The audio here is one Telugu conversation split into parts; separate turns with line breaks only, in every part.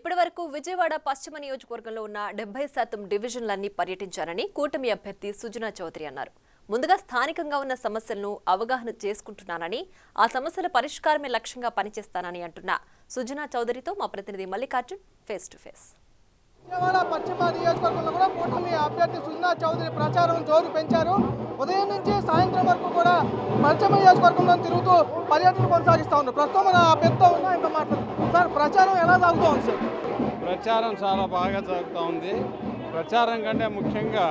ఇప్పటివరకు విజయవాడ పశ్చిమ నియోజకవర్గంలో ఉన్న 70% డివిజన్లన్నీ పర్యటించారని కూటమి అభ్యర్థి సుజనా చౌదరి అన్నారు. ముందుగా స్థానికంగా ఉన్న సమస్యలను అవగాహన చేసుకుంటున్నానని, ఆ సమస్యల పరిష్కారమే లక్ష్యంగా పనిచేస్తానని అంటున్న సుజనా చౌదరితో మా ప్రతినిధి Mallikarjun face to face.
Vijayawada పశ్చిమ నియోజకవర్గంలో కూడా కూటమి అభ్యర్థి సుజనా చౌదరి ప్రచారం జోరు పెంచారు. ఉదయం నుంచి సాయంత్రం వరకు కూడా పశ్చిమ నియోజకవర్గంలో తిరుగుతూ పర్యటన కొనసాగిస్తా ఉన్నారు. ప్రస్తుతం మన అభ్యర్థితో ఉన్నా ఇంకా మాట్లాడుతున్నాం. సార్, ప్రచారం ఎలా సాగుతూ ఉంది సార్?
ప్రచారం చాలా బాగా సాగుతూ ఉంది. ప్రచారం కంటే ముఖ్యంగా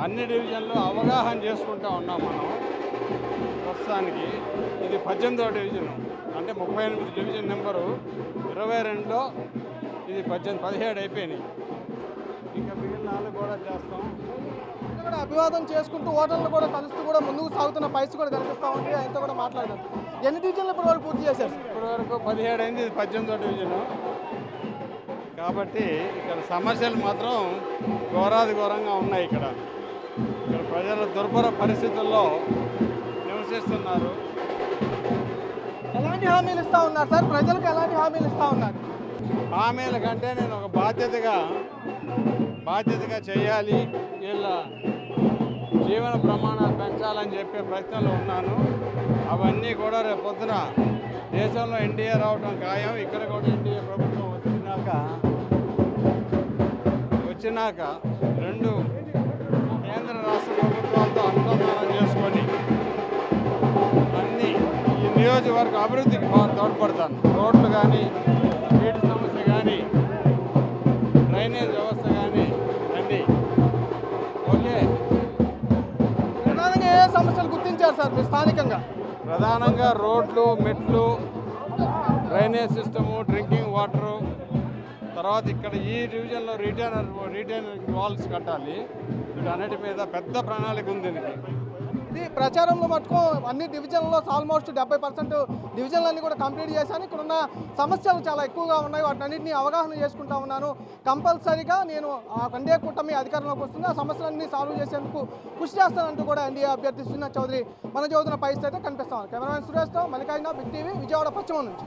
అన్ని డివిజన్లు అవగాహన చేసుకుంటూ ఉన్నాం మనం. ప్రస్తుతానికి ఇది 18వ డివిజన్, అంటే 38 డివిజన్ నెంబరు 22లో ఇది 17 అయిపోయినాయి. ఇంకా మిగిలిన వాళ్ళు కూడా చేస్తాం.
కూడా అభివాదం చేసుకుంటూ ఓటర్లు కూడా కలుస్తూ కూడా ముందుకు సాగుతున్న పరిస్థితి కూడా కనిపిస్తూ ఉంది. ఆయనతో కూడా మాట్లాడదాం. ఎన్ని డివిజన్లు ఇప్పటి వరకు పూర్తి చేశారు?
ఇప్పటి వరకు 17 అయింది, ఇది 18వ డివిజను. కాబట్టి ఇక్కడ సమస్యలు మాత్రం ఘోరంగా ఉన్నాయి. ఇక్కడ ప్రజలు దుర్భర పరిస్థితుల్లో నివసిస్తున్నారు.
ఎలాంటి హామీలు ఇస్తూ ఉన్నారు సార్? ప్రజలకు ఎలాంటి హామీలు ఇస్తూ ఉన్నారు?
హామీల కంటే నేను ఒక బాధ్యతగా చేయాలి, వీళ్ళ జీవన ప్రమాణాలు పెంచాలని చెప్పే ప్రయత్నంలో ఉన్నాను. అవన్నీ కూడా రేపు పొద్దున దేశంలో ఎన్డీఏ రావడం ఖాయం. ఇక్కడ కూడా ఎన్డీఏ ప్రభుత్వం వచ్చినాక 2 కేంద్ర రాష్ట్ర ప్రభుత్వాలతో అనుసంధానం చేసుకొని అన్నీ ఈ నియోజకవర్గ అభివృద్ధికి తోడ్పడతాను. రోడ్లు కానీ, నీటి సమస్య కానీ, డ్రైనేజ్ వ్యవస్థ కానీ అన్నీ ఓకే.
ప్రధానంగా ఏ సమస్యలు గుర్తించారు సార్ మీరు స్థానికంగా?
ప్రధానంగా రోడ్లు, మెట్లు, డ్రైనేజ్ సిస్టము, డ్రింకింగ్ వాటరు, తర్వాత ఇక్కడ ఈ డివిజన్లో రిటైనర్ వాల్స్ కట్టాలి. వీటన్నిటి మీద పెద్ద ప్రణాళిక ఉంది.
ఇది ప్రచారంలో మటుకు అన్ని డివిజన్లలో ఆల్మోస్ట్ 70% డివిజన్లన్నీ కూడా కంప్లీట్ చేశాను. ఇక్కడ ఉన్న సమస్యలు చాలా ఎక్కువగా ఉన్నాయి. వాటినన్నింటినీ అవగాహన చేసుకుంటా ఉన్నాను. కంపల్సరీగా నేను ఎన్డీఏ కూటమి అధికారంలోకి వస్తుంది, ఆ సమస్యలన్నీ సాల్వ్ చేసేందుకు కృషి చేస్తానంటూ కూడా ఎన్డీఏ అభ్యర్థి సుజనా చౌదరి మన చదువుతున్న పరిస్థితి అయితే కనిపిస్తాను. కెమెరామెన్ సురేష్తో మల్లికార్జున, బిగ్ టీవీ, విజయవాడ పశ్చిమ నుంచి.